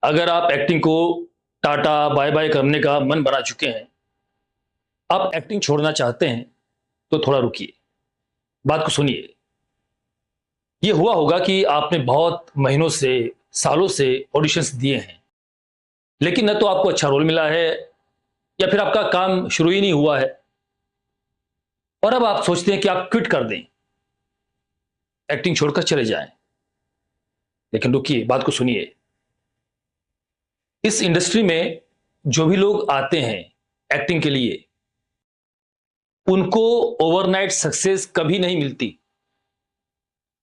अगर आप एक्टिंग को टाटा बाय बाय करने का मन बना चुके हैं, आप एक्टिंग छोड़ना चाहते हैं, तो थोड़ा रुकिए, बात को सुनिए। ये हुआ होगा कि आपने बहुत महीनों से, सालों से ऑडिशंस दिए हैं, लेकिन न तो आपको अच्छा रोल मिला है या फिर आपका काम शुरू ही नहीं हुआ है। और अब आप सोचते हैं कि आप क्विट कर दें, एक्टिंग छोड़कर चले जाएं। लेकिन रुकिए, बात को सुनिए। इस इंडस्ट्री में जो भी लोग आते हैं एक्टिंग के लिए, उनको ओवरनाइट सक्सेस कभी नहीं मिलती।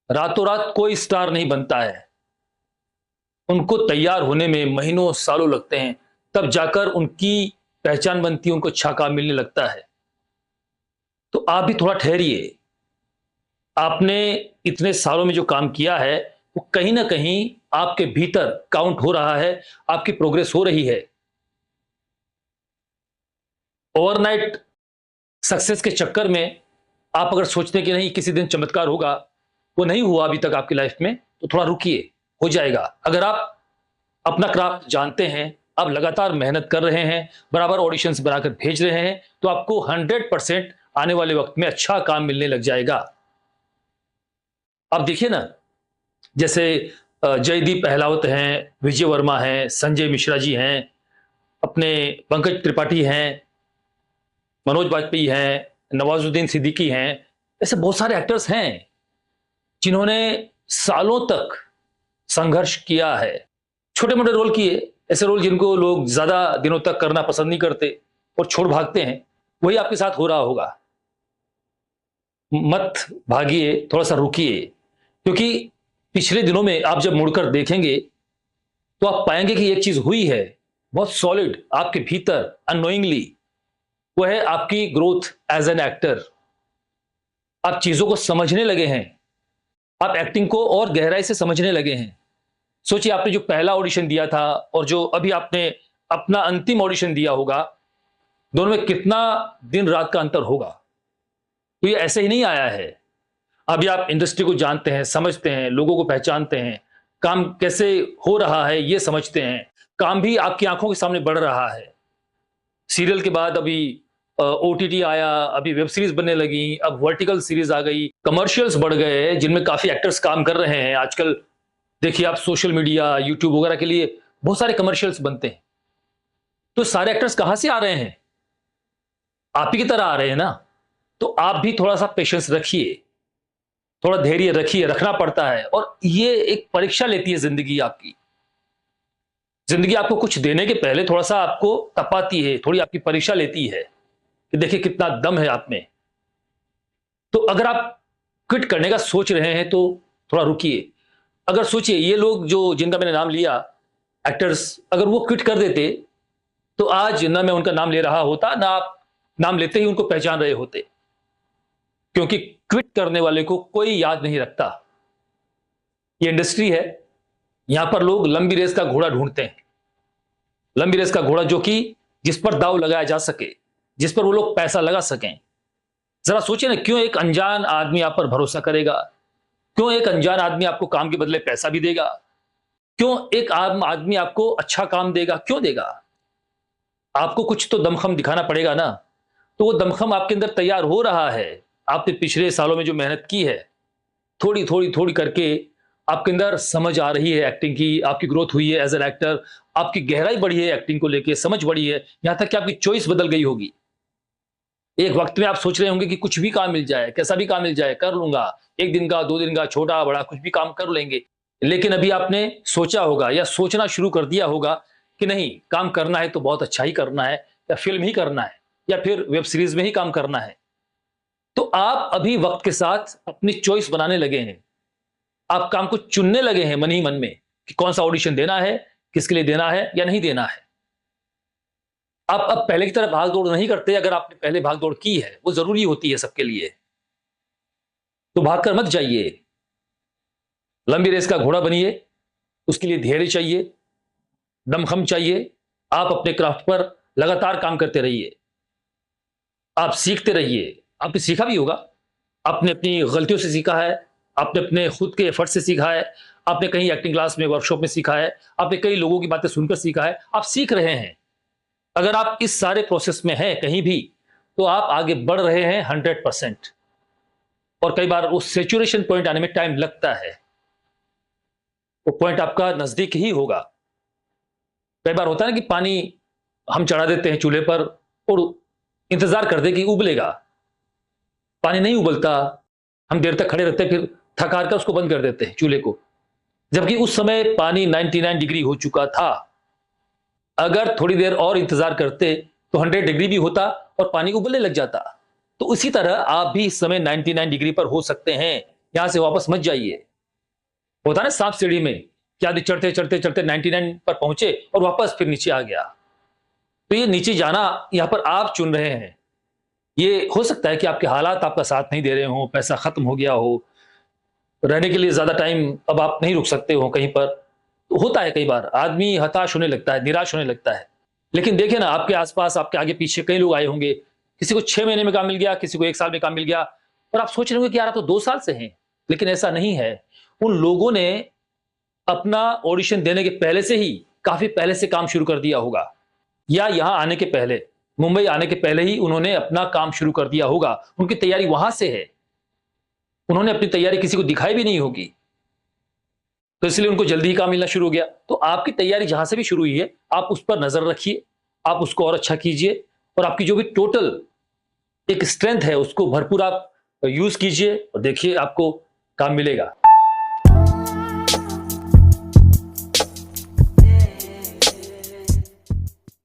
रातों रात कोई स्टार नहीं बनता है। उनको तैयार होने में महीनों सालों लगते हैं, तब जाकर उनकी पहचान बनती है, उनको अच्छा काम मिलने लगता है। तो आप भी थोड़ा ठहरिए। आपने इतने सालों में जो काम किया है, वो कहीं ना कहीं आपके भीतर काउंट हो रहा है, आपकी प्रोग्रेस हो रही है। ओवरनाइट सक्सेस के चक्कर में आप अगर सोचते हैं कि नहीं किसी दिन चमत्कार होगा, वो नहीं हुआ अभी तक आपकी लाइफ में, तो थोड़ा रुकिए, हो जाएगा। अगर आप अपना क्राफ्ट जानते हैं, आप लगातार मेहनत कर रहे हैं, बराबर ऑडिशंस बनाकर भेज रहे हैं, तो आपको 100% आने वाले वक्त में अच्छा काम मिलने लग जाएगा। आप देखिए ना, जैसे जयदीप अहलावत हैं, विजय वर्मा हैं, संजय मिश्रा जी हैं, अपने पंकज त्रिपाठी हैं, मनोज बाजपेयी हैं, नवाजुद्दीन सिद्दीकी हैं। ऐसे बहुत सारे एक्टर्स हैं जिन्होंने सालों तक संघर्ष किया है, छोटे मोटे रोल किए, ऐसे रोल जिनको लोग ज्यादा दिनों तक करना पसंद नहीं करते और छोड़ भागते हैं। वही आपके साथ हो रहा होगा। मत भागिए, थोड़ा सा रुकिए, क्योंकि पिछले दिनों में आप जब मुड़कर देखेंगे, तो आप पाएंगे कि एक चीज हुई है बहुत सॉलिड आपके भीतर अननोइंगली। वो है आपकी ग्रोथ एज एन एक्टर। आप चीजों को समझने लगे हैं, आप एक्टिंग को और गहराई से समझने लगे हैं। सोचिए, आपने जो पहला ऑडिशन दिया था और जो अभी आपने अपना अंतिम ऑडिशन दिया होगा, दोनों में कितना दिन रात का अंतर होगा। तो ये ऐसे ही नहीं आया है। अभी आप इंडस्ट्री को जानते हैं, समझते हैं, लोगों को पहचानते हैं, काम कैसे हो रहा है ये समझते हैं, काम भी आपकी आंखों के सामने बढ़ रहा है। सीरियल के बाद अभी ओटीटी आया, अभी वेब सीरीज बनने लगी, अब वर्टिकल सीरीज आ गई, कमर्शियल्स बढ़ गए जिनमें काफी एक्टर्स काम कर रहे हैं आजकल। देखिए, आप सोशल मीडिया, यूट्यूब वगैरह के लिए बहुत सारे कमर्शियल्स बनते हैं। तो सारे एक्टर्स कहां से आ रहे हैं? आप ही की तरह आ रहे हैं ना। तो आप भी थोड़ा सा पेशेंस रखिए, थोड़ा धैर्य रखिए, रखना पड़ता है। और ये एक परीक्षा लेती है जिंदगी आपकी। जिंदगी आपको कुछ देने के पहले थोड़ा सा आपको तपाती है, थोड़ी आपकी परीक्षा लेती है कि देखिए कितना दम है आप में। तो अगर आप क्विट करने का सोच रहे हैं, तो थोड़ा रुकिए। अगर सोचिए, ये लोग जो जिनका मैंने नाम लिया, एक्टर्स, अगर वो क्विट कर देते, तो आज ना मैं उनका नाम ले रहा होता, ना आप नाम लेते ही उनको पहचान रहे होते। क्योंकि क्विट करने वाले को कोई याद नहीं रखता। ये इंडस्ट्री है, यहां पर लोग लंबी रेस का घोड़ा ढूंढते हैं। लंबी रेस का घोड़ा जो कि जिस पर दाव लगाया जा सके, जिस पर वो लोग पैसा लगा सकें। जरा सोचिए ना, क्यों एक अनजान आदमी आप पर भरोसा करेगा? क्यों एक अनजान आदमी आपको काम के बदले पैसा भी देगा? क्यों एक आम आदमी आपको अच्छा काम देगा? क्यों देगा? आपको कुछ तो दमखम दिखाना पड़ेगा ना। तो वो दमखम आपके अंदर तैयार हो रहा है। आपने पिछले सालों में जो मेहनत की है, थोड़ी थोड़ी थोड़ी करके आपके अंदर समझ आ रही है एक्टिंग की, आपकी ग्रोथ हुई है एज एन एक्टर, आपकी गहराई बढ़ी है एक्टिंग को लेके, समझ बढ़ी है, यहां तक कि आपकी चॉइस बदल गई होगी। एक वक्त में आप सोच रहे होंगे कि कुछ भी काम मिल जाए, कैसा भी काम मिल जाए, कर लूंगा, एक दिन का, दो दिन का, छोटा बड़ा कुछ भी काम कर लेंगे। लेकिन अभी आपने सोचा होगा या सोचना शुरू कर दिया होगा कि नहीं, काम करना है तो बहुत अच्छा ही करना है, या फिल्म ही करना है, या फिर वेब सीरीज में ही काम करना है। तो आप अभी वक्त के साथ अपनी चॉइस बनाने लगे हैं। आप काम को चुनने लगे हैं मन ही मन में कि कौन सा ऑडिशन देना है, किसके लिए देना है या नहीं देना है। आप अब पहले की तरह भाग दौड़ नहीं करते। अगर आपने पहले भाग दौड़ की है, वो जरूरी होती है सबके लिए, तो भागकर मत जाइए। लंबी रेस का घोड़ा बनिए। उसके लिए धैर्य चाहिए, दमखम चाहिए। आप अपने क्राफ्ट पर लगातार काम करते रहिए, आप सीखते रहिए। आपने सीखा भी होगा, आपने अपनी गलतियों से सीखा है, आपने अपने खुद के एफर्ट से सीखा है, आपने कहीं एक्टिंग क्लास में, वर्कशॉप में सीखा है, आपने कई लोगों की बातें सुनकर सीखा है, आप सीख रहे हैं। अगर आप इस सारे प्रोसेस में हैं कहीं भी, तो आप आगे बढ़ रहे हैं 100%। और कई बार उस सेचुरेशन पॉइंट आने में टाइम लगता है, वो पॉइंट आपका नजदीक ही होगा। कई बार होता है ना कि पानी हम चढ़ा देते हैं चूल्हे पर और इंतजार करते कि उबलेगा, पानी नहीं उबलता, हम देर तक खड़े रहते हैं, फिर थक हार कर उसको बंद कर देते हैं चूल्हे को, जबकि उस समय पानी 99 डिग्री हो चुका था। अगर थोड़ी देर और इंतजार करते तो 100 डिग्री भी होता और पानी उबलने लग जाता। तो उसी तरह आप भी इस समय 99 डिग्री पर हो सकते हैं, यहां से वापस मत जाइए। होता ना सांप सीढ़ी में, क्या आदमी चढ़ते चढ़ते चढ़ते 99 पर पहुंचे और वापस फिर नीचे आ गया। तो ये नीचे जाना यहां पर आप चुन रहे हैं। ये हो सकता है कि आपके हालात आपका साथ नहीं दे रहे हो, पैसा खत्म हो गया हो, रहने के लिए ज्यादा टाइम अब आप नहीं रुक सकते हो कहीं पर। तो होता है, कई बार आदमी हताश होने लगता है, निराश होने लगता है। लेकिन देखिए ना, आपके आसपास, आपके आगे पीछे कई लोग आए होंगे, किसी को 6 महीने में काम मिल गया, किसी को 1 साल में काम मिल गया, और आप सोच रहे होंगे कि यार आप तो 2 साल से हैं। लेकिन ऐसा नहीं है। उन लोगों ने अपना ऑडिशन देने के पहले से ही, काफी पहले से काम शुरू कर दिया होगा, या यहां आने के पहले, मुंबई आने के पहले ही उन्होंने अपना काम शुरू कर दिया होगा। उनकी तैयारी वहां से है, उन्होंने अपनी तैयारी किसी को दिखाई भी नहीं होगी, तो इसलिए उनको जल्दी ही काम मिलना शुरू हो गया। तो आपकी तैयारी जहां से भी शुरू हुई है, आप उस पर नजर रखिए, आप उसको और अच्छा कीजिए, और आपकी जो भी टोटल एक स्ट्रेंथ है उसको भरपूर आप यूज कीजिए, और देखिए आपको काम मिलेगा।